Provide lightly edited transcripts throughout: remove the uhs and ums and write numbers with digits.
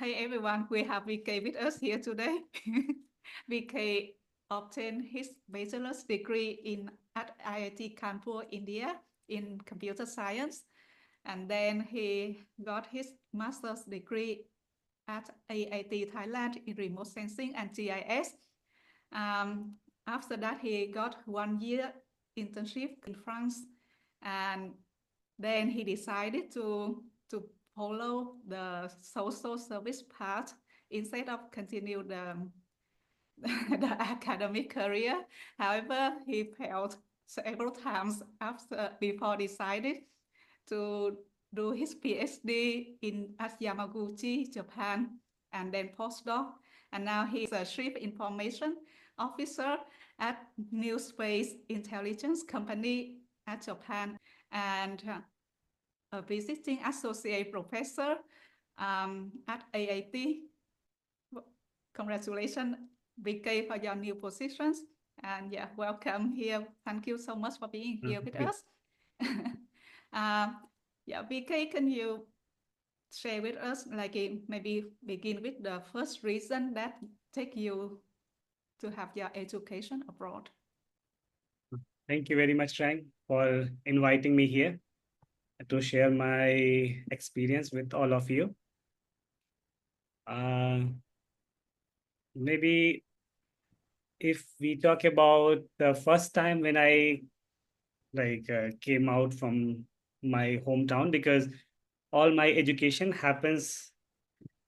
Hey everyone, we have VK with us here today. VK obtained his bachelor's degree at IIT Kanpur, India in computer science, and then he got his master's degree at IIT Thailand in remote sensing and GIS. After that, he got 1 year internship in France, and then he decided to follow the social service path instead of continue the academic career. However, he failed several times before decided to do his PhD at Yamaguchi, Japan, and then postdoc. And now he is a chief information officer at New Space Intelligence Company at Japan, and a visiting associate professor at AIT. Congratulations, VK, for your new positions. And yeah, welcome here. Thank you so much for being here with us. Yeah, VK, can you share with us, like maybe begin with the first reason that take you to have your education abroad? Thank you very much, Rang, for inviting me here to share my experience with all of you. Maybe if we talk about the first time when I came out from my hometown, because all my education happens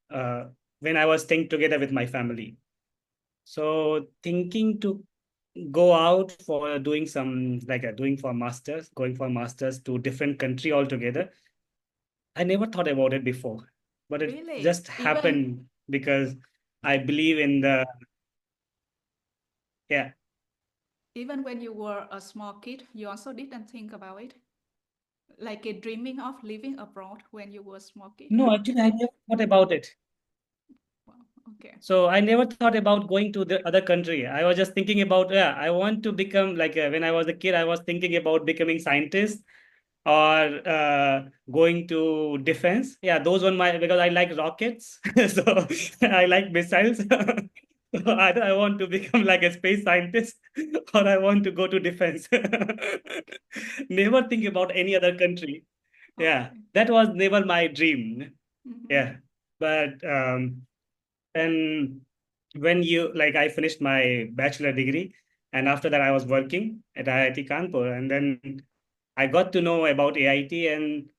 when I was staying together with my family. So thinking to go out for doing some going for masters to different country altogether, I never thought about it before, but it Really? just happened because I believe in the, yeah. Even when you were a small kid, you also didn't think about it? Like dreaming of living abroad when you were a small kid? No, actually, I never thought about it. Wow, okay. So I never thought about going to the other country. I was just thinking about, yeah, I want to become when I was a kid, I was thinking about becoming scientist or going to defense. Yeah, those were because I like rockets. So I like missiles. So either I want to become like a space scientist or I want to go to defense. Never think about any other country. Yeah, Okay. that was never my dream. Mhm. Yeah, but and when I finished my bachelor degree, and after that I was working at IIT Kanpur, and then I got to know about AIT, and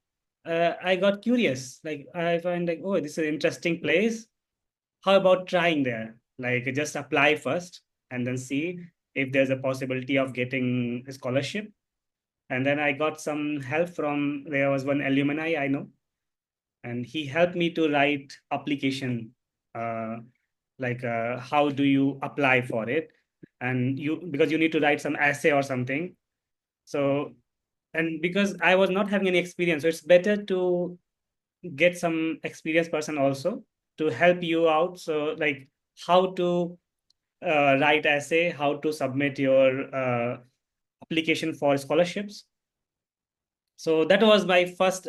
I got curious. Like I find like, oh, this is an interesting place. How about trying there? Like just apply first and then see if there's a possibility of getting a scholarship. And then I got some help from, there was one alumni I know, and he helped me to write application, uh, how do you apply for it, and because you need to write some essay or something. So, and because I was not having any experience, so it's better to get some experienced person also to help you out. So like how to write essay, how to submit your application for scholarships. So that was my first,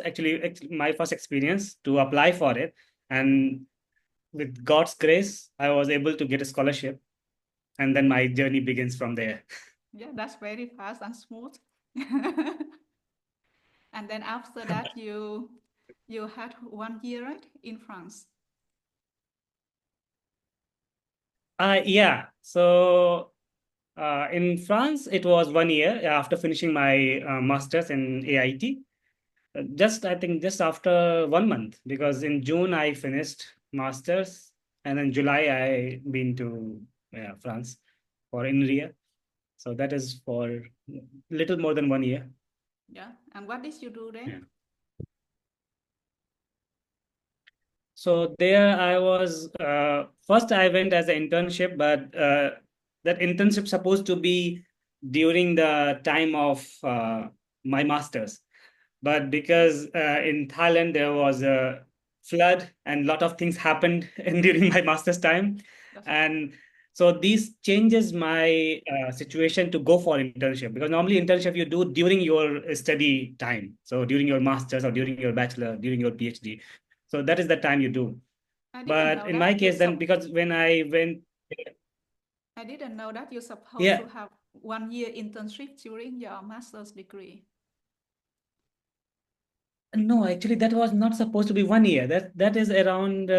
my first experience to apply for it. And with God's grace, I was able to get a scholarship. And then my journey begins from there. Yeah, that's very fast and smooth. And then after that, you had 1 year, right, in France? Yeah. So in France, it was 1 year after finishing my master's in AIT. I think just after 1 month, because in June I finished master's, and in July I been to France for INRIA. So that is for little more than 1 year. Yeah. And what did you do then? Yeah. So there I was, first I went as an internship, but that internship supposed to be during the time of my master's. But because in Thailand there was a flood and a lot of things happened during my master's time. That's And so these changes my situation to go for internship, because normally internship you do during your study time. So during your master's or during your bachelor, during your PhD. So that is the time you do. I didn't But know in that my you case, then sub because when I went, I didn't know that you're supposed to yeah, have 1 year internship during your master's degree. no, actually, that was not supposed to be 1 year. That is around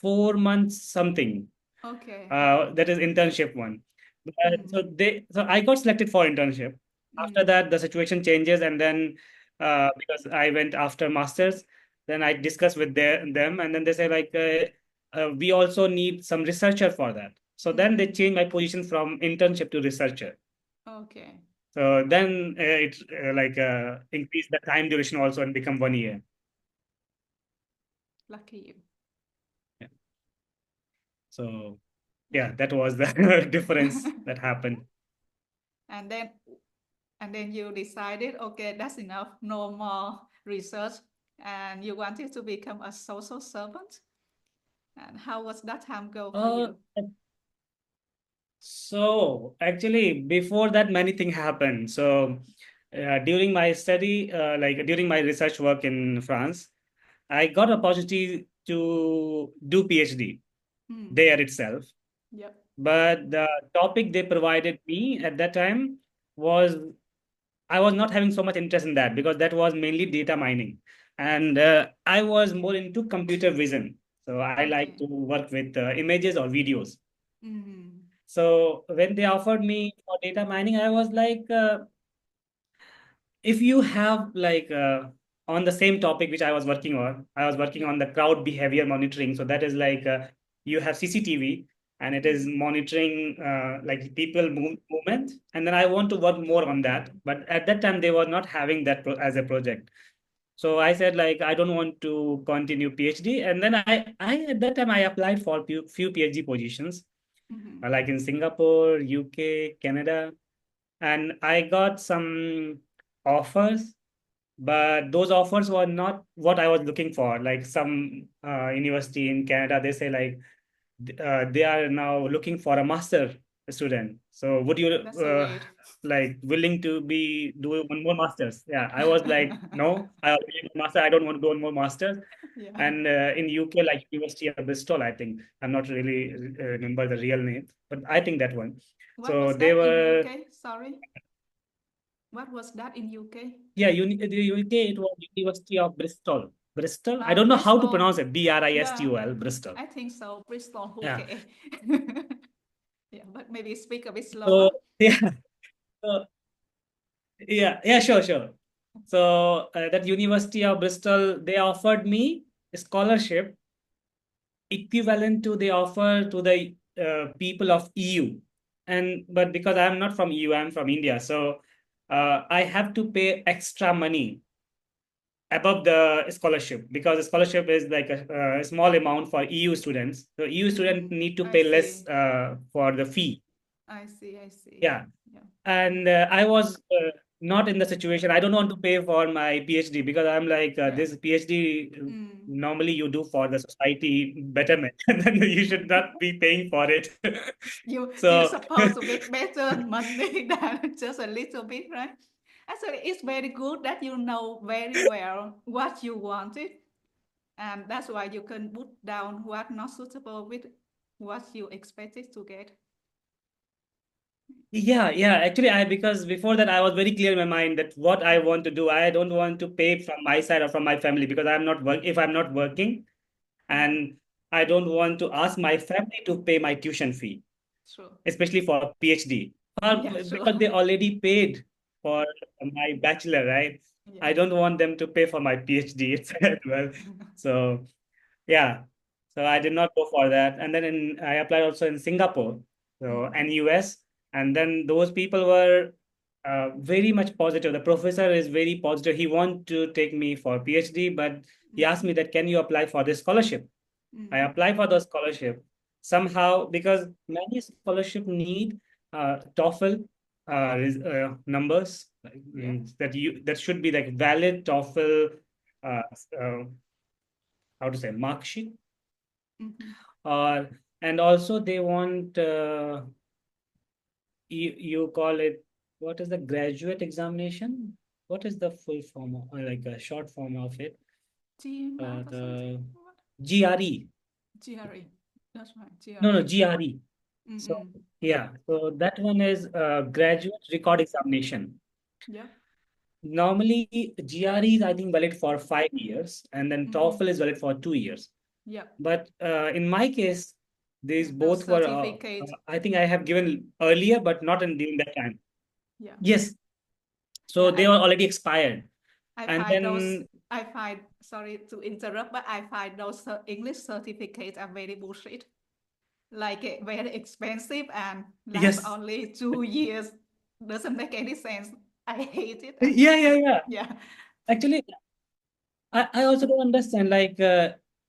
4 months something. Okay. That is internship one. Mm, So I got selected for internship. After mm, that, the situation changes, and then because I went after masters, then I discussed with them, and then they say like we also need some researcher for that. So then they mm. changed my position from internship to researcher. Okay. So then it like increased the time duration also and become 1 year. Lucky you. Yeah. So yeah, that was the difference that happened. And then you decided, okay, that's enough, no more research, and you wanted to become a social servant. And how was that time go for Uh, you? so actually, before that, many things happened. So during my study, like during my research work in France, I got opportunity to do PhD Mm. there itself. Yep. But the topic they provided me at that time was I was not having so much interest in that because that was mainly data mining, and I was more into computer vision. So I like Okay. to work with images or videos. Mm. So when they offered me for data mining, I was like, if you have like on the same topic which I was working Yep. on the crowd behavior monitoring. So that is like you have CCTV and it is Mm. monitoring like movement. And then I want to work more on that. But at that time, they were not having that as a project. So I said like I don't want to continue PhD. And then I at that time I applied for few PhD positions Mm-hmm. like in Singapore, UK, Canada, and I got some offers, but those offers were not what I was looking for. Like some university in Canada, they say like they are now looking for a master student. So would you That's so weird. like willing to be do one more masters? Yeah, I was like, no, I already did master. I don't want to do one more masters. Yeah. And in UK, like University of Bristol, I think I'm not really remember the real name, but I think that one. What So was they that in were UK? Sorry. What was that in UK? yeah, the UK. It was University of Bristol. Bristol. I Oh, don't know how to Bristol. pronounce it. Yeah, Bristol. Bristol. I think so. Bristol, Yeah. UK. Yeah, but maybe speak a bit So slower. yeah. So, yeah. Sure. Sure. So that University of Bristol, they offered me a scholarship equivalent to they offer to the people of EU. And but because I'm not from EU, I'm from India, so I have to pay extra money above the scholarship because the scholarship is like a small amount for EU students. So EU students Mm, need to I pay less see. for the fee. I see. I see. Yeah, Yeah. and I was not in the situation. I don't want to pay for my PhD because I'm like Yeah. this PhD Mm. normally you do for the society betterment, and then you should not be paying for it. You So supposed to make better money than just a little bit, right? Actually, it's very good that you know very well what you wanted, and that's why you can put down what not suitable with what you expected to get. yeah. Actually, I because before that I was very clear in my mind that what I want to do, I don't want to pay from my side or from my family because I'm not work. If I'm not working, Mm. and I don't want to ask my family to pay my tuition fee, True. especially for PhD, or Yeah, true. because they already paid for my bachelor, right? I Yeah. don't want them to pay for my PhD as well. So yeah, so I did not go for that. And then I applied also in Singapore, so Mm. and US, and then those people were very much positive. The professor is very positive. He want to take me for PhD, but he asked Mm. me that can you apply for this scholarship? I Mm. apply for the scholarship somehow because many scholarship need TOEFL numbers Yeah. that should be like valid TOEFL uh, uh, how to say mark sheet Mm-hmm. or and also they want you call it what is the graduate examination? What is the full form of, or like a short form of it? GMAT or something? The What? GRE. GRE. That's right. No, no, GRE. GRE. So Mm-mm. yeah, so that one is graduate record examination. Yeah. Normally, GRE is I think valid for 5 years, and then Mm-mm. TOEFL is valid for 2 years. Yeah. But in my case, these The both were certificate. I think I have given earlier, but not in during that time. Yeah. Yes, Yeah. so they were already expired, I and find those. then I find. Sorry to interrupt, but I find those English certificates are very bullshit. Like very expensive and last yes, only 2 years. Doesn't make any sense. I hate it. And yeah, yeah, yeah. yeah. Actually, I also don't understand. Like,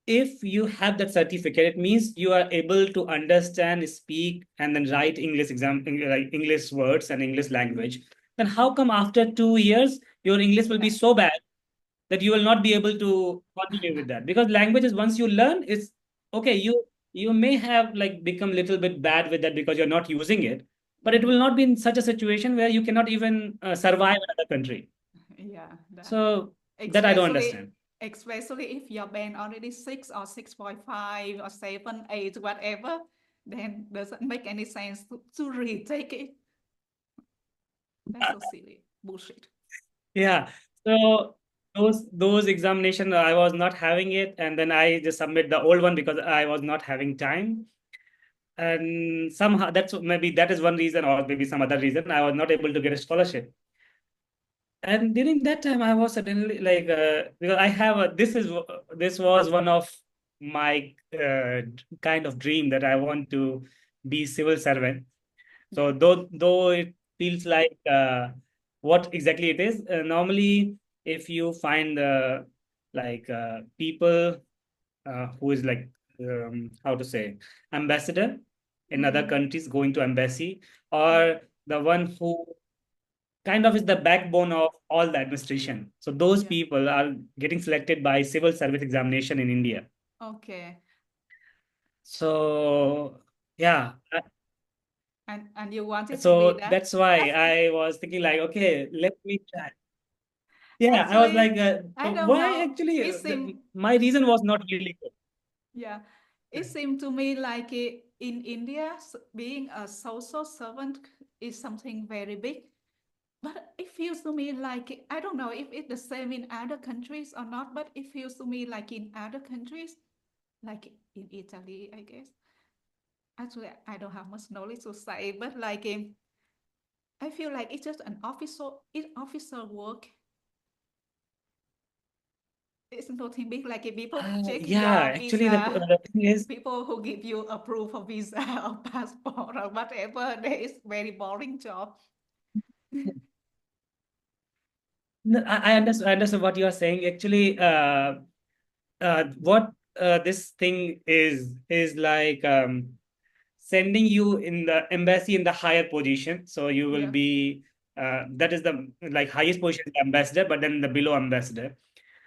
if you have that certificate, it means you are able to understand, speak, and then write like English words and English language. Then how come after 2 years your English will be Yeah. so bad that you will not be able to continue with that? Because languages, once you learn, it's okay. You may have like become a little bit bad with that because you're not using it, but it will Mm. not be in such a situation where you cannot even survive in another country. Yeah. That. So that I don't Especially understand. especially if your band already 6 or 6.5 or 7, 8, whatever, then doesn't make any sense to retake it. That's so silly. Bullshit. Yeah. So those examination I was not having it, and then I just submit the old one because I was not having time. And somehow that's maybe that is one reason, or maybe some other reason, I was not able to get a scholarship. And during that time, I was suddenly like, because I have this was one of my kind of dream that I want to be civil servant. Yeah. So though it feels like what exactly it is, normally if you find like people who is like how to say ambassador in other Mm-mm. countries going to embassy, Yeah. or the one who kind of is the backbone of all the administration. So those Yeah. people are getting selected by civil service examination in India. Okay. So yeah, And you wanted to be so that? that's why I was thinking like, okay, let me try. Yeah, I was Actually, like, I don't why know. actually? It seemed, My reason was not really good. yeah, it seemed to me like in India, being a social servant is something very big. But it feels to me like, I don't know if it's the same in other countries or not, but it feels to me like in other countries, like in Italy, I guess. Actually, I don't have much knowledge to say, but like I feel like it's just officer work. It's nothing big. Like people check Yeah, your actually, visa, the thing is, people who give you a proof of visa or passport or whatever. There is very boring job. no, I understand what you are saying. Actually, what this thing is like sending you in the embassy in the higher position. So you will Yeah. be that is the like highest position is ambassador, but then the below ambassador.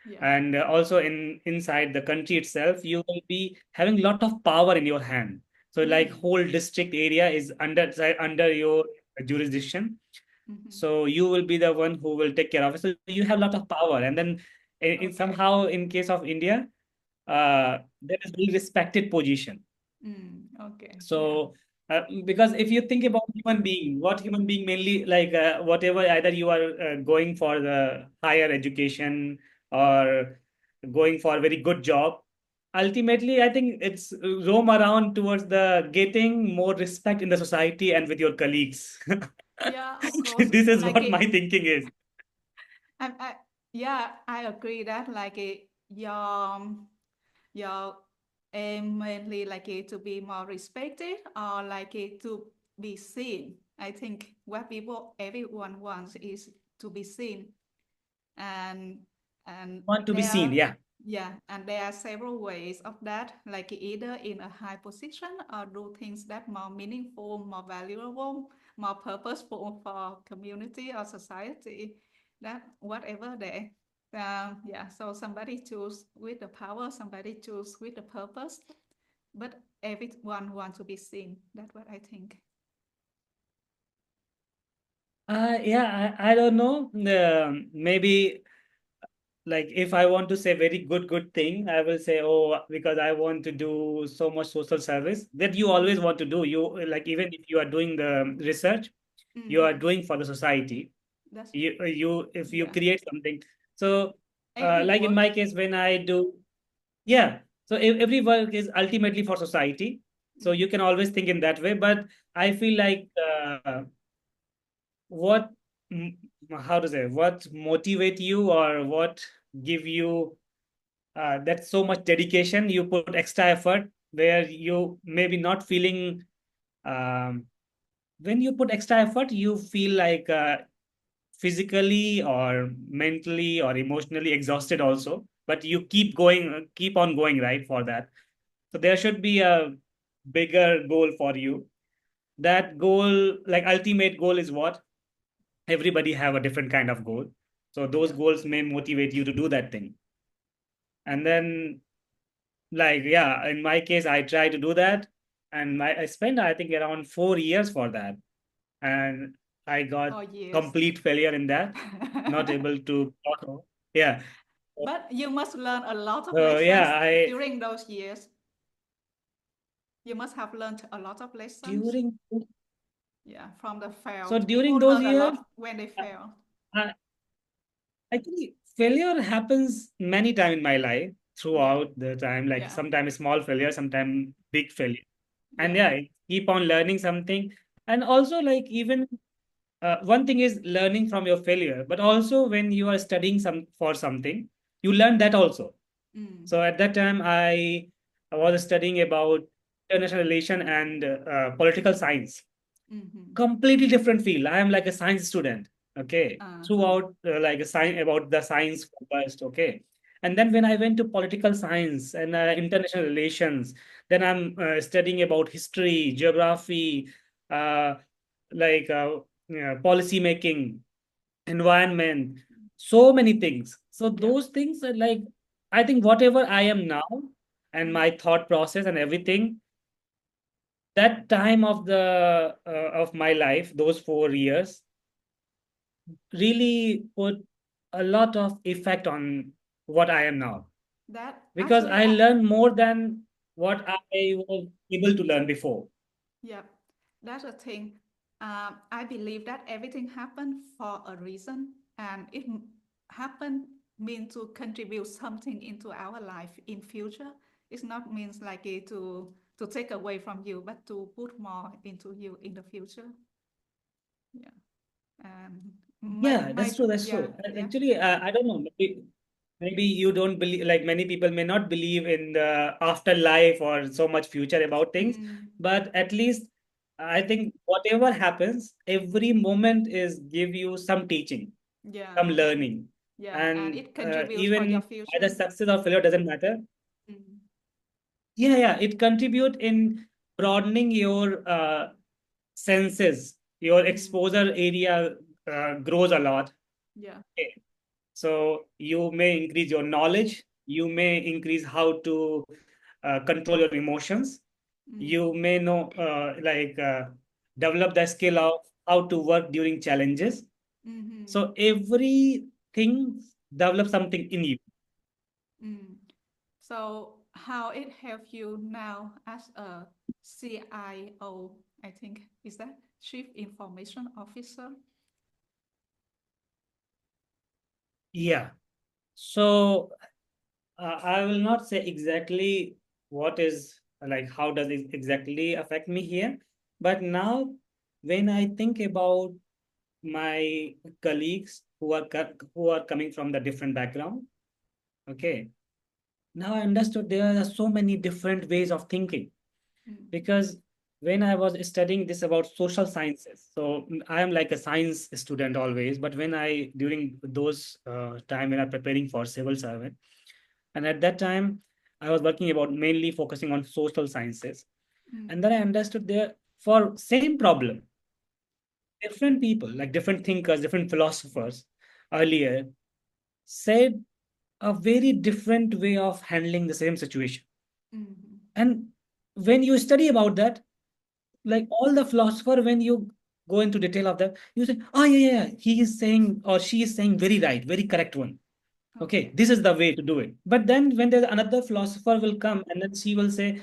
Yeah. And also inside the country itself, you will be having a lot of power in your hand. So like Mm. whole district area is under your jurisdiction. Mm-hmm. So you will be the one who will take care of it. So you have a lot of power. And then in Okay. somehow in case of India, there is very respected position. Mm. Okay. Yeah. So, because if you think about human being, what human being mainly like, whatever, either you are going for the higher education or going for a very good job, ultimately, I think it's roam around towards the getting more respect in the society and with your colleagues. Yeah, of course. This is Like what my thinking is. I yeah, I agree that like your aim mainly like to be more respected or like to be seen. I think what people everyone wants is to be seen, and and Want to be seen, there yeah. yeah, and there are several ways of that, like either in a high position or do things that more meaningful, more valuable, more purposeful for community or society, that whatever they yeah, so somebody choose with the power, somebody choose with the purpose, but everyone wants to be seen. That's what I think. Yeah, I don't know. Maybe. like if I want to say very good thing, I will say, oh, because I want to do so much social service that you always Mm, want to do. You like even if you are doing the research, you are mm, doing for the society. that's You if you yeah. create something. So Every like in work. my case, when I do, yeah. So every work is ultimately for society. So Mm, you can always think in that way. But I feel like what mm, how to say what motivate you or what give you that so much dedication, you put extra effort where you maybe not feeling um, when you put extra effort you feel like physically or mentally or emotionally exhausted also, but you keep going, keep on going, right, for that. So there should be a bigger goal for you. That goal, like ultimate goal, is what everybody have a different kind of goal. So those yeah. goals may motivate you to do that thing. And then, like, yeah, in my case, I try to do that. And I spent, I think, around 4 years for that. And I got 4 years. complete failure in that, not able to. Yeah. But you must learn a lot of So, yeah, lessons I, during those years. You must have learned a lot of lessons. during, Yeah, from the so failed. during People those learn a years, lot when they fail. I, actually, failure happens many times in my life Yeah, throughout the time, like yeah, sometimes small failure, sometimes big failure. And yeah. yeah, keep on learning something. And also, like, even one thing is learning from your failure, but also when you are studying some for something, you learn that also. Mm, So at that time, I was studying about international relation and political science, mm-hmm. completely different field. I am like a science student, okay, Uh-huh. throughout like a science about the science first, okay. And then when I went to political science and international relations, then I'm studying about history, geography, uh, like policy making, environment, so many things. So Yeah, those things are like, I think whatever I am now and mm, my thought process and everything, that time of my life, those 4 years, really put a lot of effect on what I am now, that because actually, I learned more than what I was able to learn before. yeah, that's a thing. I believe that everything happened for a reason, and it happened mean to contribute something into our life in future. It's not means like it to take away from you, but to put more into you in the future. Yeah, and Yeah, that's my true. That's yeah, true. yeah. Actually, I don't know. Maybe you don't believe, like many people may not believe in the afterlife or so much future about things, Mm, but at least I think whatever happens, every moment is give you some teaching, some yeah, learning, yeah, and and it contributes for your even future. either success or failure doesn't matter. Mm, Yeah, yeah, it contribute in broadening your senses. Your mm, exposure area grows a lot. yeah. Okay. So you may increase your knowledge. You may increase how to control your emotions. Mm, You may know, develop the skill of how to work during challenges. mm-hmm. So everything develops something in you. Mm. So how it helps you now as a CIO, I think, is that Chief Information Officer? Yeah. So I will not say exactly what is like how does it exactly affect me here, but now when I think about my colleagues who are coming from the different background, okay, now I understood there are so many different ways of thinking, Mm, because when I was studying this about social sciences, so I am like a science student always, but when I during those time when I'm preparing for civil servant, and at that time I was working about mainly focusing on social sciences, and mm, then I understood there for same problem, different people like different thinkers, different philosophers earlier said a very different way of handling the same situation. mm, And when you study about that, like all the philosopher, when you go into detail of that, you say, oh yeah, yeah, he is saying or she is saying very right, very correct one. Okay, Okay. this is the way to do it. But then when there's another philosopher will come and then she will say,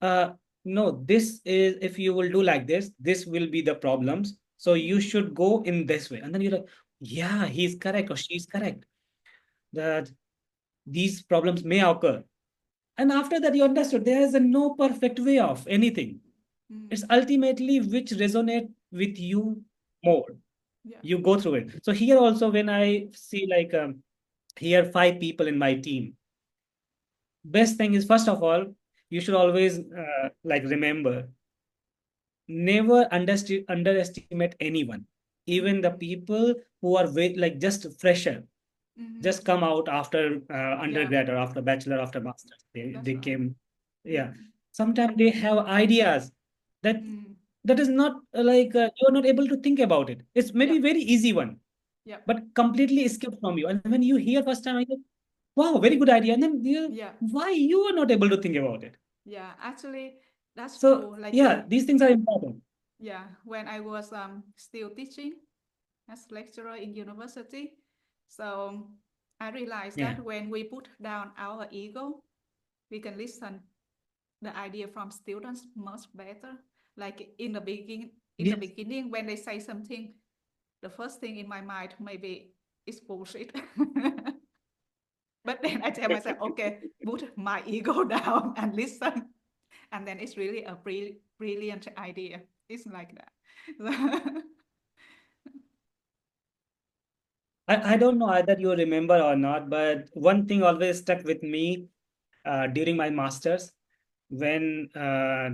uh, no, this is, if you will do like this will be the problems. So you Mm-hmm. should go in this way. And then you're like, yeah, he's correct or she's correct. That these problems may occur. And after that, you understood there is a no perfect way of anything. It's Mm. ultimately which resonate with you more. Yeah. You go through it. So here also, when I see like here 5 people in my team, best thing is first of all, you should always like remember, never underestimate anyone, even the Mm-hmm. people who are like just fresher, just Mm-hmm. come out after Yeah, undergrad or after bachelor, after master. that's They right. came, yeah. Mm-hmm. Sometimes they have ideas that Mm. that is not like you're not able to think about it. It's maybe Yep. very easy one, Yep. but completely escaped from you. And when you hear first time, I go, wow, very good idea. And then you, Yeah. why you are not able to think about it? Yeah. Actually, that's So true. Like, yeah, these things are important. yeah, when I was still teaching as lecturer in university, so I realized Yeah. that when we put down our ego, we can listen the idea from students much better. Like in the Yes. beginning, when they say something, the first thing in my mind maybe is bullshit. But then I tell myself, okay, put my ego down and listen. And then it's really a brilliant idea. It's like that. I don't know either you remember or not, but one thing always stuck with me during my masters when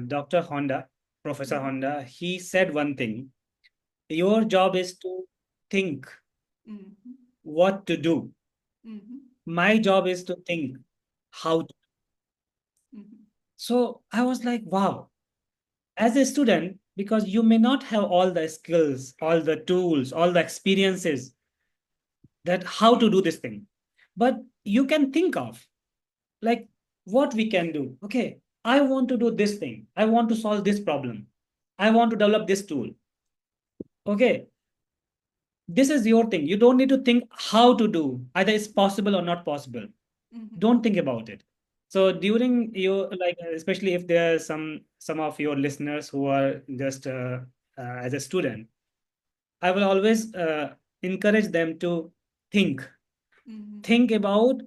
Dr. Honda, Professor Mm-hmm. Honda, he said one thing. Your job is to think Mm-hmm. what to do. Mm-hmm. My job is to think how to. Mm-hmm. So I was like, wow, as a student, because you may not have all the skills, all the tools, all the experiences that how to do this thing, but you can think of like what we can do. Okay, I want to do this thing. I want to solve this problem. I want to develop this tool. Okay, this is your thing. You don't need to think how to do. Either it's possible or not possible. Mm-hmm. Don't think about it. So during your like, especially if there are some of your listeners who are just as a student, I will always encourage them to think. Mm-hmm. Think about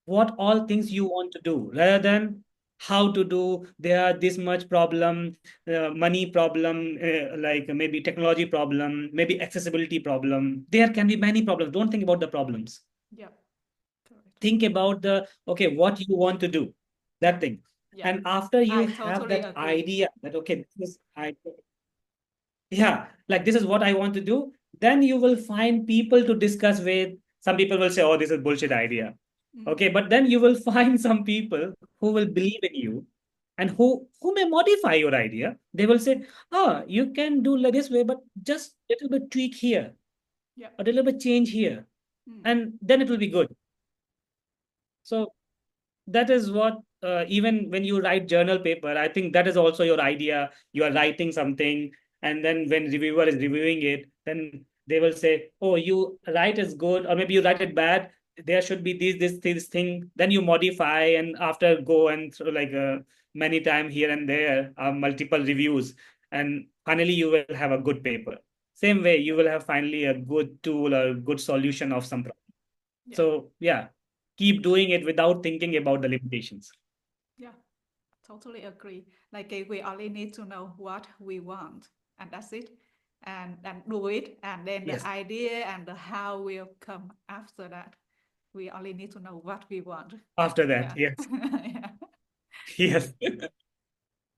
what all things you want to do rather than how to do. There are this much problem, money problem, like maybe technology problem, maybe accessibility problem. There can be many problems. Don't think about the problems. Yep. Correct. Think about the, okay, what you want to do, that Mm-hmm. thing. Yep. And after you I have totally that agree. idea that, okay, this is yeah, like this is what I want to do, then you will find people to discuss with. Some people will say, oh, this is bullshit idea. Okay, Mm-hmm. but then you will find some people who will believe in you and who may modify your idea. They will say, oh, you can do like this way, but just a little bit tweak here, Yep. a little bit change here, Mm. and then it will be good. So that is what even when you write journal paper, I think that is also your idea. You are writing something, and then when reviewer is reviewing it, then they will say, oh, you write is good, or maybe you write it bad, there should be this thing. Then you modify, and after go and through like many time here and there multiple reviews, and finally you will have a good paper. Same way you will have finally a good tool or good solution of some problem. Yep. So yeah, keep doing it without thinking about the limitations. Yeah. Totally agree. Like we only need to know what we want, and that's it. And do it, and then the Yes. idea and the how will come after that. We only need to know what we want. After that, Yeah. yes. Yeah. Yes.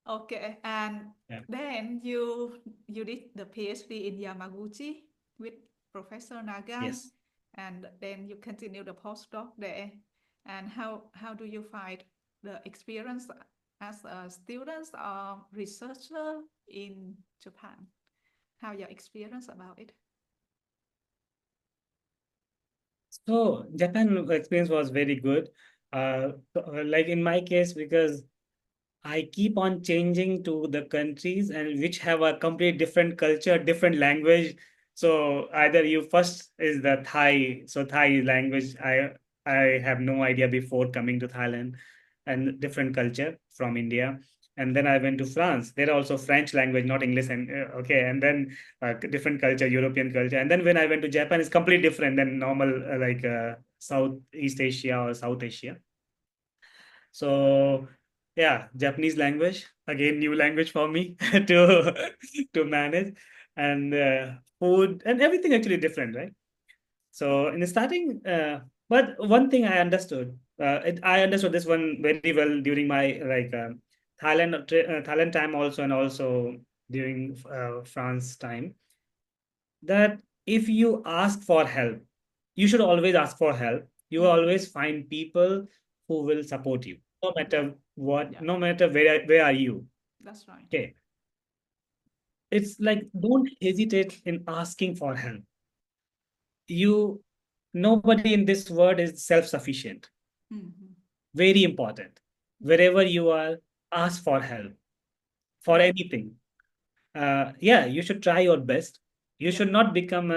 Okay. And Yeah. then you did the PhD in Yamaguchi with Professor Nagai, Yes. and then you continue the postdoc there. And how do you find the experience as a student or researcher in Japan? How your experience about it? So Japan experience was very good. Like in my case, because I keep on changing to the countries and which have a complete different culture, different language. So either you first is the Thai, so Thai language. I have no idea before coming to Thailand, and different culture from India. And then I went to France. There are also French language, not English. And okay, and then different culture, European culture. And then when I went to Japan, it's completely different than normal Southeast Asia or South Asia. So yeah, Japanese language again, new language for me to to manage, and food and everything actually different, right? So in the starting, but one thing I understood this one very well during my Thailand time also, and also during France time, that if you ask for help, you should always ask for help. You will Mm. always find people who will support you, no Yeah, matter what, yeah, no matter where are you. that's right. Okay, it's like don't hesitate in asking for help. You Nobody in this world is self-sufficient. Hmm. Very important. Yeah, Wherever you are, ask for help for yeah, anything. Yeah, you should try your best. You yeah. should not become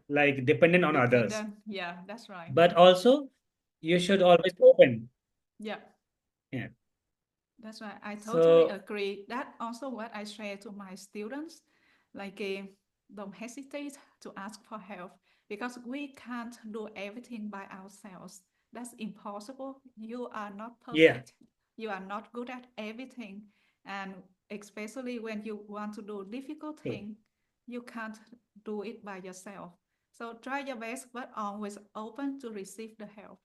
like dependent on others, Dependent. Yeah, that's right. but also you should always open. Yeah. Yeah. That's right. I totally So agree. That also what I share to my students. Like, don't hesitate to ask for help because we can't do everything by ourselves. That's impossible. You are not yeah, perfect. You are not good at everything. And especially when you want to do difficult true. thing, you can't do it by yourself. So try your best, but always open to receive the help.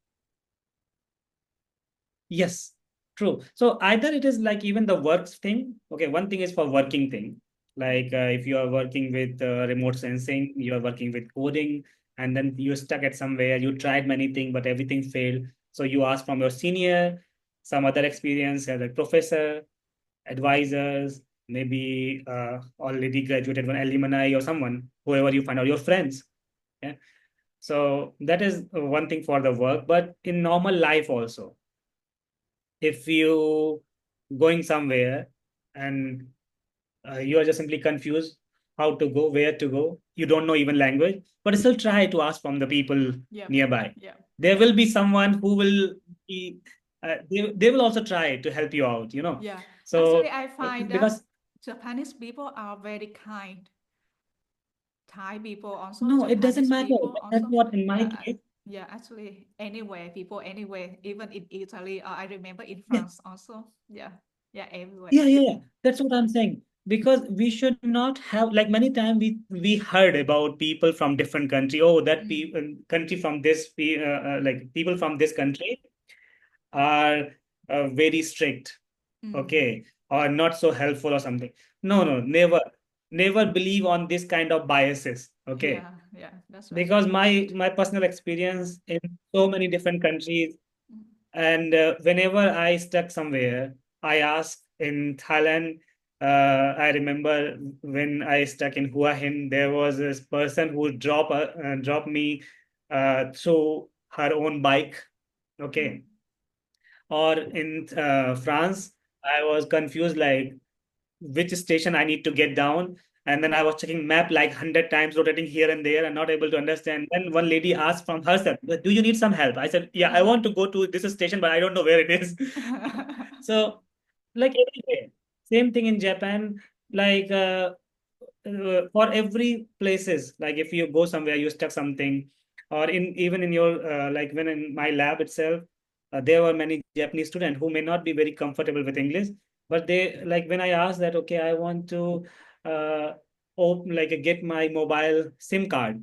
Yes, true. So either it is like even the works thing. Okay, one thing is for working thing. Like if you are working with remote sensing, you are working with coding, and then you're stuck at somewhere. You tried many things, but everything failed. So you ask from your senior, some other experience, as a professor, advisors, maybe already graduated one alumni or someone, whoever you find, or your friends. Yeah. So that is one thing for the work, but in normal life also, if you going somewhere and you are just simply confused how to go, where to go, you don't know even language, but still try to ask from the people Yeah. nearby. Yeah. There will be someone who will be, they will also try to help you out, you know. Yeah, actually, So I find that because Japanese people are very kind. Thai people also, no, it doesn't Japanese matter. people That's also. what in my Yeah, case. yeah, actually, anywhere, people anywhere, even in Italy, or I remember in Yeah, France also. Yeah, yeah, everywhere. yeah. That's what I'm saying. Because we should not have like many times we heard about people from different country. Oh, that Mm, people country from this like people from this country are very strict, mm. okay, or not so helpful or something. No, no, never believe on this kind of biases, okay? Yeah, yeah, that's right. Because my personal experience in so many different countries, Mm, and whenever I stuck somewhere, I ask in Thailand. I remember when I stuck in Hua Hin, there was this person who dropped me through her own bike. mm, Okay, or in France, I was confused like which station I need to get down. And then I yeah. was checking map like 100 times, rotating here and there, and not able to understand. Then one lady asked from herself, "Do you need some help?" I said, "Yeah, I want to go to this station, but I don't know where it is." So, like everywhere, same thing in Japan. Like for every places, like if you go somewhere, you stuck something, or in even in your like when in my lab itself, there were many Japanese students who may not be very comfortable with English, but they like when I asked that, okay, I want to uh, get my mobile SIM card,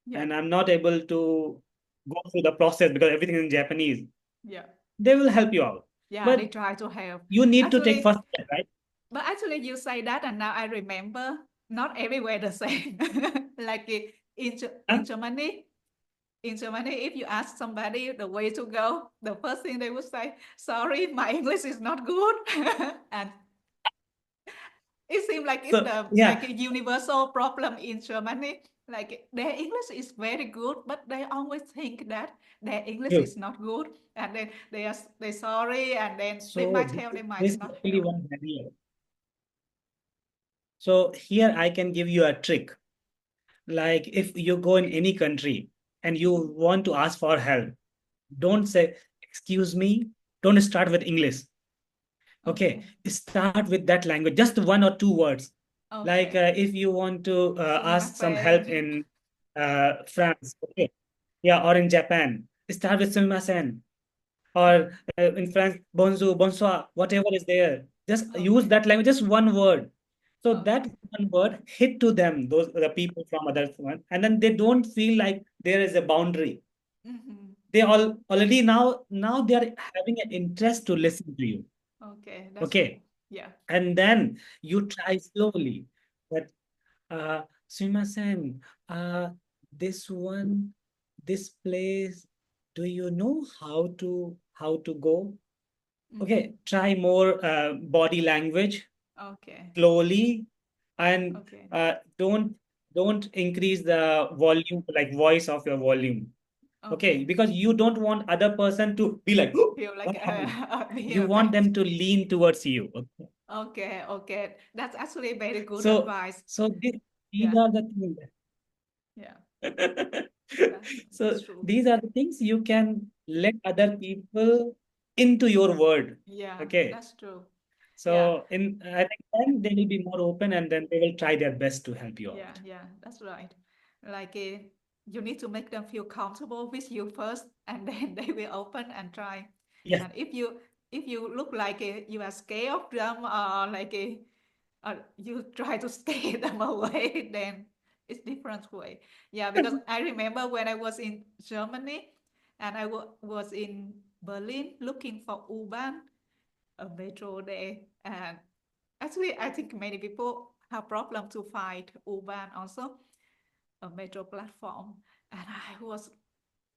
Yeah, and I'm not able to go through the process because everything is in Japanese. yeah, They will help you out, yeah. They but try to help. you need to take Actually, first step, right? but actually, you say that, and now I remember not everywhere the same. Like in Huh? Germany, if you ask somebody the way to go, the first thing they would say, "Sorry, my English is not good," and it seems like it's So the yeah, like a universal problem in Germany. Like their English is very good, but they always think that their English true. is not good, and then they sorry, and then they So might help, they might this is not actually help. one barrier. So here I can give you a trick. Like if you go in any country and you want to ask for help, Don't say, excuse me. Don't start with English. Okay, Okay. start with that language, just one or two words. Like Okay. if you want to ask some help Sumimasen. in France, okay, yeah, or in Japan, start with sumimasen. Or in France, bonjour, bonsoir, whatever is there. Just use Okay. that language, just one word. So that Okay. one word hit to them, those the people from other one, and then they don't feel like there is a boundary. Mm-hmm. They already now they are having an interest to listen to you. Okay, that's Okay, true. Yeah. and then you try slowly. That sumimasen, this one, this place. Do you know how to go? Mm-hmm. Okay, try more body language Okay. slowly, and Okay. don't increase the volume, like voice of your volume. Okay, Okay. because you don't want other person to be like, Feel like what happened? being You want them attacked. to lean towards you. Okay? Okay. Okay. That's actually very good So advice. these Yeah. are the things. Yeah. That's So true. these are the things you can let other people into your world. Yeah, Okay. that's true. Yeah. So in I think then they will be more open and then they will try their best to help you Yeah, out. yeah, that's right. Like you need to make them feel comfortable with you first, and then they will open and try. Yeah. And if you look like you are scared of them, or like you try to scare them away, then it's different way. Yeah, because I remember when I was in Germany, and I was in Berlin looking for U-Bahn, a metro there, and actually, I think many people have problem to find U-Bahn also, a metro platform. And I was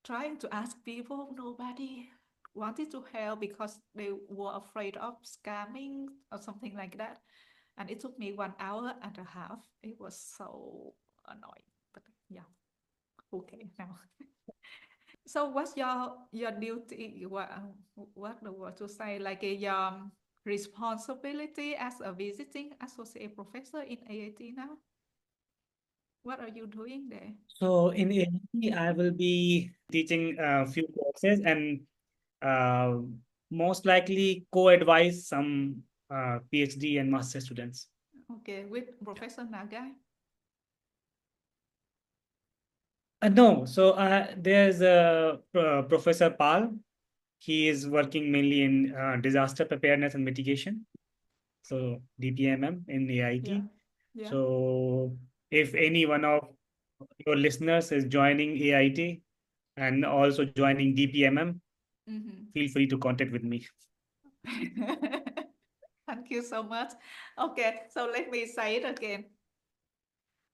trying to ask people, nobody wanted to help because they were afraid of scamming or something like that. And it took me 1 hour and a half. It was so annoying. But yeah, okay now. So what's your duty? What the word to say? Like your responsibility as a visiting associate professor in AIT now? What are you doing there? So in AIT, I will be teaching a few courses and uh, most likely co-advise some PhD and master students. Okay, with Professor Nagai. No, so there's Professor Pal. He is working mainly in disaster preparedness and mitigation. So DPMM in Yeah, AIT. yeah. So if any one of your listeners is joining AIT and also joining DPMM, Mm-hmm. feel free to contact with me. Thank you so much. Okay, so let me say it again.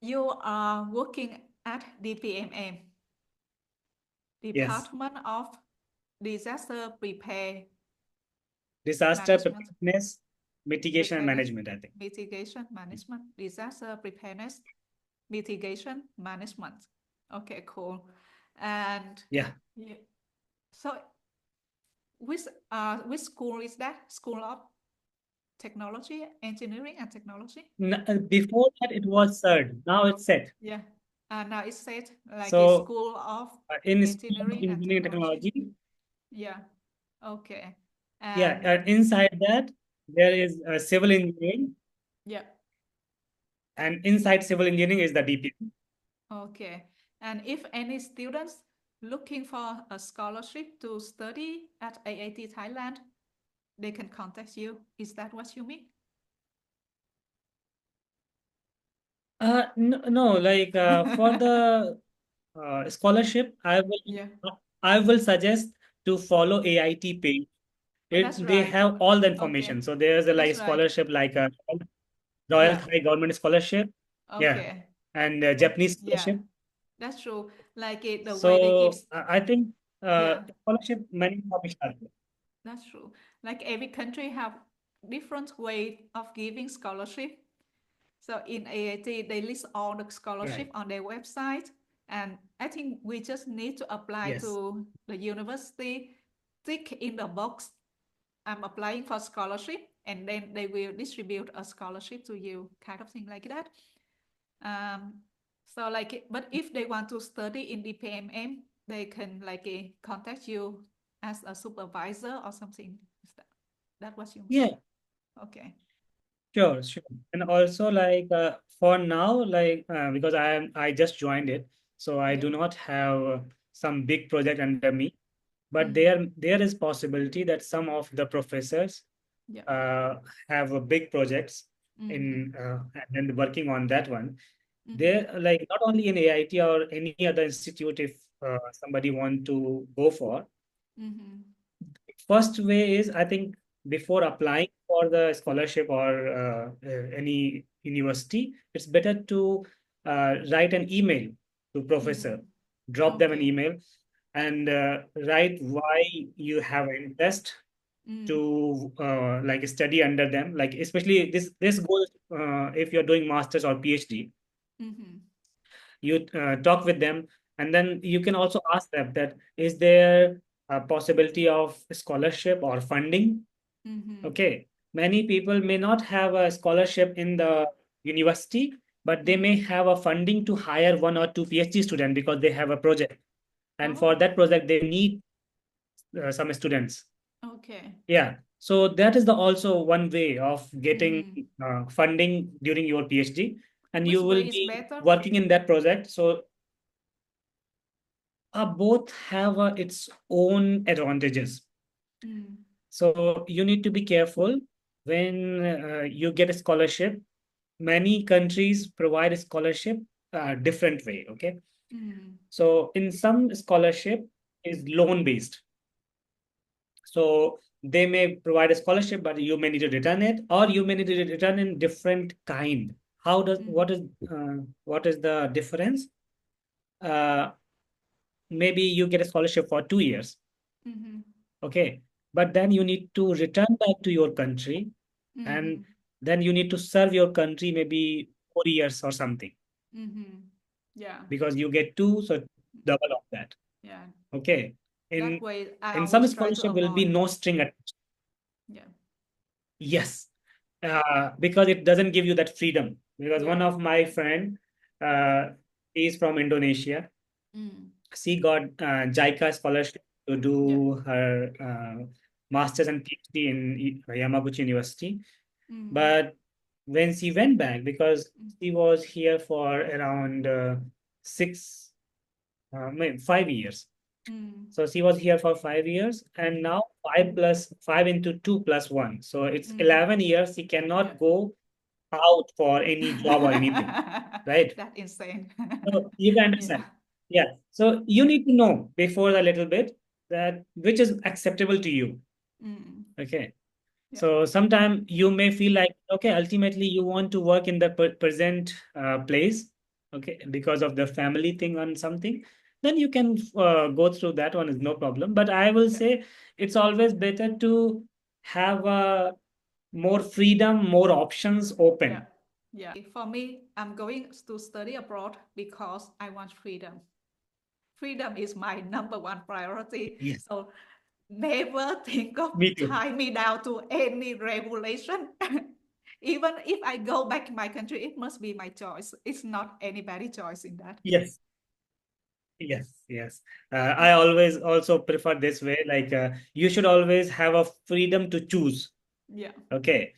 You are working at DPMM, Yes, Department of Disaster Prepare disaster Management. preparedness, mitigation and Preparedness, management, I think. mitigation management, disaster preparedness, mitigation management. Okay, cool. And Yeah. yeah, so which school is that? School of Technology, Engineering and Technology? Before that, it was CERD. Now it's set. Yeah. And now it's said like a So School of in School of Engineering and Engineering and Technology. Technology, Yeah. Okay. yeah, And inside that, there is civil engineering, yeah. and inside civil engineering is the DPM. Okay. And if any students looking for a scholarship to study at AIT Thailand, they can contact you. Is that what you mean? No, no, like for the scholarship, Yeah, I will suggest to follow AIT page. that's They right. have all the Okay, information. So there's a that's like right. scholarship like a Royal Yeah, Thai Government Scholarship, yeah, okay. and Oh, Japanese yeah, scholarship. that's true. Like the way they give, So I think yeah, scholarship many information are there. that's true. Like every country have different way of giving scholarship. So in AIT, they list all the scholarship Right. on their website. And I think we just need to apply Yes. to the university, tick in the box, I'm applying for scholarship, and then they will distribute a scholarship to you, kind of thing like that. Um, so like, but if they want to study in the PMM, they can like contact you as a supervisor or something. Is that what you mean? Yeah, Okay. sure, sure. And also like for now, like because I just joined it, so I Yeah. do not have some big project under me. But Mm. there is possibility that some of the professors Yeah. uh, have big projects Mm-hmm. in and then working on that one. Mm-hmm. They're like not only in AIT or any other institute, if somebody want to go for. Mm-hmm. First way is, I think, before applying for the scholarship or any university, it's better to write an email to professor, Mm. drop them an Okay. email, and write why you have interest Mm. to like study under them. Like especially this goes if you're doing masters or PhD, Mm-hmm. you talk with them, and then you can also ask them that is there a possibility of scholarship or funding. Mm-hmm. Okay, many people may not have a scholarship in the university, but they may Mm-hmm. have a funding to hire one or two PhD students because they have a project, and for Oh, that project they need some students. okay. Yeah, so that is the also one way of getting Mm-hmm. funding during your PhD, and Which you will way is be better? working in that project. So both have its own advantages. Mm. So you need to be careful when you get a scholarship. Many countries provide a scholarship different way. Okay, Mm. so in some scholarship is loan based. So they may provide a scholarship, but you may need to return it, or you may need to return in different kind. How does Mm. what is the difference? Uh, Maybe you get a scholarship for 2 years. Mm-hmm. Okay, but then you need to return back to your country, and Mm-hmm. then you need to serve your country maybe 4 years or something, Mm-hmm. Yeah. because you get two, so double of that. Yeah. Okay, That in way I some always try to scholarship will be avoid. no string attached. Yeah. Yes, because it doesn't give you that freedom. Because Yeah. one of my friend, uh, is from Indonesia. Mm. She got JICA scholarship to Yeah. do her master's and PhD in Yamaguchi University. Mm. But when she went back, because Mm. she was here for around six, 5 years. Mm. So she was here for 5 years, and now five Mm. plus five into 2 plus 1. So it's Mm. 11 years. She Yeah. cannot go out for any job or anything, right? That insane. So you can Yeah. understand. Yeah. So you need to know before a little bit that which is acceptable to you. Mm. Okay. Yeah. So sometime you may feel like, okay, ultimately you want to work in the present place, okay, because of the family thing on something, then you can go through that one is no problem. But I will Yeah. say it's always better to have more freedom, more options Yeah. open. Yeah. For me, I'm going to study abroad because I want freedom. Freedom is my number one priority. Yes, So never think of me too. tie me down to any regulation. Even if I go back to my country, it must be my choice. It's not anybody's choice in that. Yes. Yes, yes. I always also prefer this way. Like you should always have a freedom to choose. Yeah. Okay.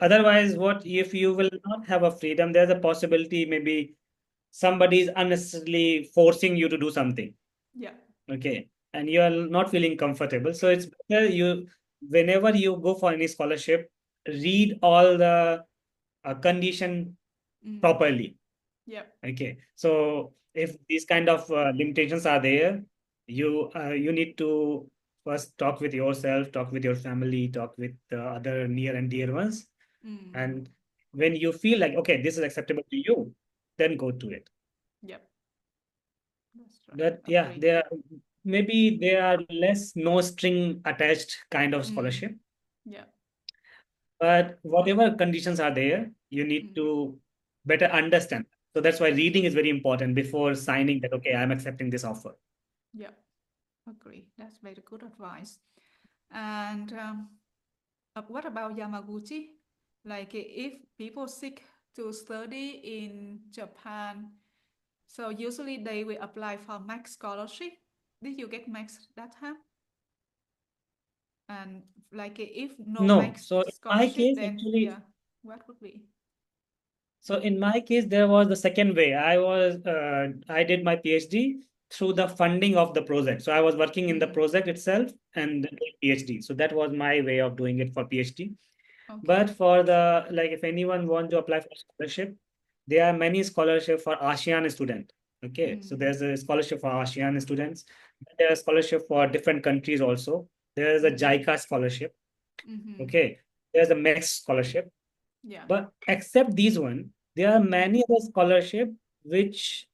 Otherwise, what if you will not have a freedom? There's a possibility maybe somebody is unnecessarily forcing you to do something. Yeah. Okay, and you are not feeling comfortable. So it's better whenever you go for any scholarship, read all the condition Mm. properly. Yeah. Okay, so if these kind of limitations are there, you need to first talk with yourself, talk with your family, talk with the other near and dear ones, Mm. and when you feel like okay, this is acceptable to you, then go to it. Yep. That's right. But yeah, Agree. there are less no string attached kind of Mm. scholarship, Yeah. but whatever conditions are there, you need Mm. to better understand. So that's why reading is very important before signing that okay, I'm accepting this offer. Yeah. Agree. That's very good advice. And what about Yamaguchi? Like if people seek to study in Japan, So usually they will apply for max scholarship. Did you get max that time? And like if no No. max So in my scholarship, case, then actually, yeah, what would be? so in my case, there was the second way. I did my PhD through the funding of the project. So I was working in the Mm, project itself and then doing PhD. So that was my way of doing it for PhD. But okay. for the like, if anyone want to apply for scholarship, there are many scholarship for ASEAN student. Okay, so Mm, there's a scholarship for ASEAN students. There are scholarship for different countries also. There is a mm, JICA scholarship. mm-hmm. Okay, there's a MEX scholarship. Yeah. But except these one, there are many other scholarship which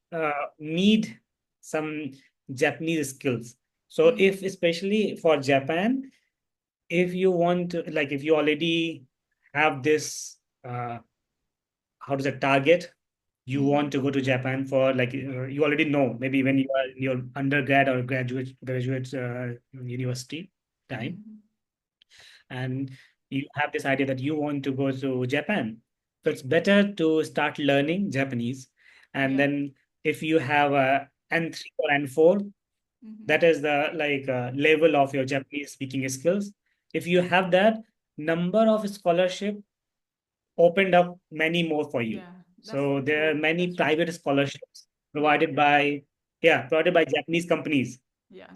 need some Japanese skills. So if Mm, especially for Japan, if you want to, like if you already have this how does it target, you want mm, to go to Japan for like you already know maybe when you are in your undergrad or graduate university time, mm, and you have this idea that you want to go to Japan. So it's better to start learning Japanese. And yeah. then if you have a N3 or N4, Mm-hmm. that is the like level of your Japanese speaking skills. If you have that, number of scholarship opened up many more for you. Yeah, that's So there are true. many That's true. private scholarships Yeah, provided by Japanese companies. yeah.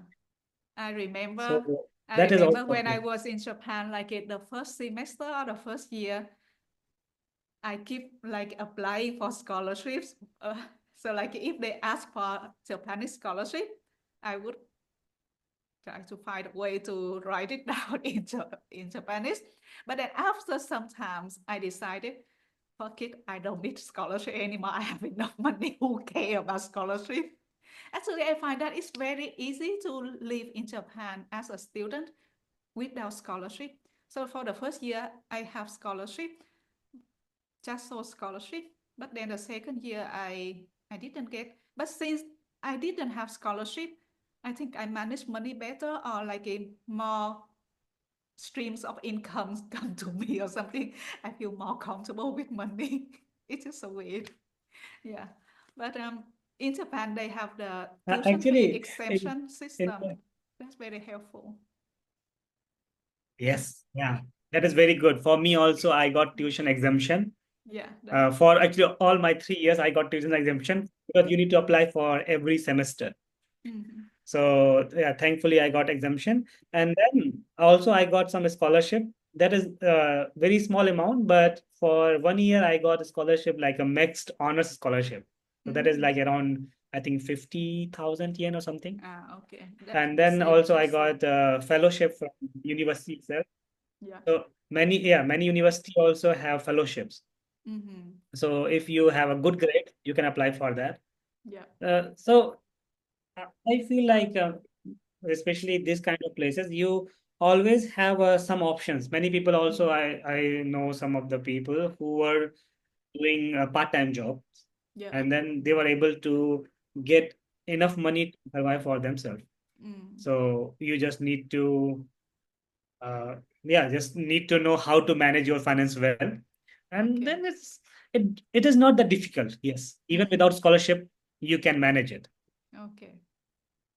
I remember, So I that is remember also when I good. was in Japan, like in the first semester or the first year, I keep like applying for scholarships. So like if they ask for Japanese scholarship, I would try to find a way to write it down in Japanese. But then after sometimes I decided, fuck it, I don't need scholarship anymore. I have enough money. Who care about scholarship? Actually, I find that it's very easy to live in Japan as a student without scholarship. So for the first year, I have scholarship, just so scholarship. But then the second year, I didn't get. But since I didn't have scholarship, I think I manage money better or like a more streams of incomes come to me or something. I feel more comfortable with money. It's just so weird. Yeah. But in Japan, they have the tuition fee Actually, exemption in system. That's very helpful. yes, yeah, that is very good. For me also, I got tuition exemption. Yeah, that. For actually all my 3 years, I got tuition exemption because you need to apply for every semester. Mhm. So yeah, thankfully I got exemption, and then also I got some scholarship. That is a very small amount, but for 1 year I got a scholarship like a mixed honors scholarship. So that is Mhm. like around I think 50,000 yen or something. Ah, okay. That's And the then same. also The I same. got a fellowship from university itself. Yeah. So many university also have fellowships. Mhm. So if you have a good grade, you can apply for that. Yeah. So I feel like, especially this kind of places, you always have some options. Many people also, Mhm. I know some of the people who were doing a part-time job, Yeah. and then they were able to get enough money to survive for themselves. Mm. So you just need to, yeah, just need to know how to manage your finance well, and Okay. then it is not that difficult. Yes, even without Mm. scholarship, you can manage it. Okay.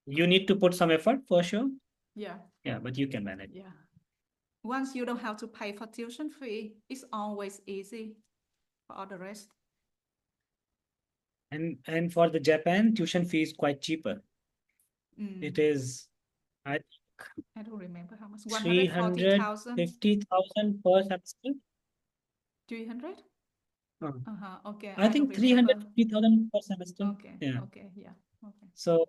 You need to put some effort for sure. Yeah. Yeah, but you can manage. Yeah. Once you don't have to pay for tuition fee, it's always easy for all the rest. And for the Japan, tuition fee is quite cheaper. It Mm. is, I think, I don't remember how much. three hundred 140,000. fifty thousand per semester. 300? Uh, Uh-huh. Okay. I I don't think three hundred remember. fifty thousand per semester. Okay. Yeah. Okay. Yeah. Okay. So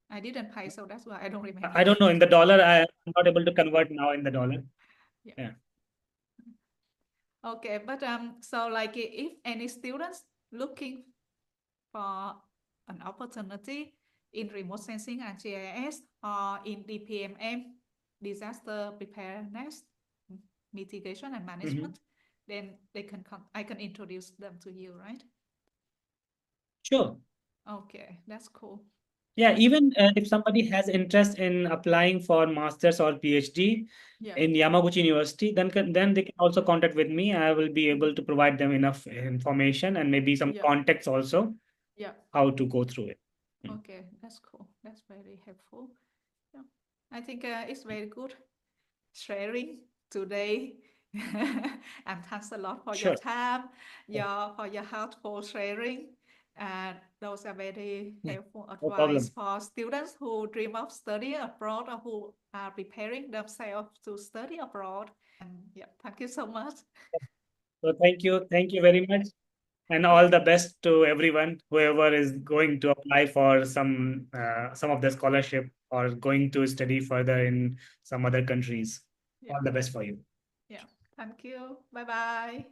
I didn't pay, so that's why I don't remember. I don't know in the dollar. I'm not able to convert now in the dollar. Yeah. Yeah. Okay, but so like if any students looking for an opportunity in remote sensing and GIS or in DPMM, disaster preparedness, mitigation and Mhm. management, then they can come, I can introduce them to you, right? Sure. Okay, that's cool. Yeah, even if somebody has interest in applying for master's or PhD Yeah. in Yamaguchi University, then they can also contact with me. I will be able to provide them enough information and maybe some Yeah. context also. Yeah. how to go through it. Okay, that's cool. That's very helpful. Yeah. I think it's very good sharing today. And thanks a lot for your Sure. time, for your helpful sharing. And those are very helpful No advice problem. for students who dream of studying abroad or who are preparing themselves to study abroad. And yeah, thank you so much. So thank you very much. And all the best to everyone, whoever is going to apply for some of the scholarship or going to study further in some other countries. Yeah, All the best for you. yeah. Thank you. Bye bye.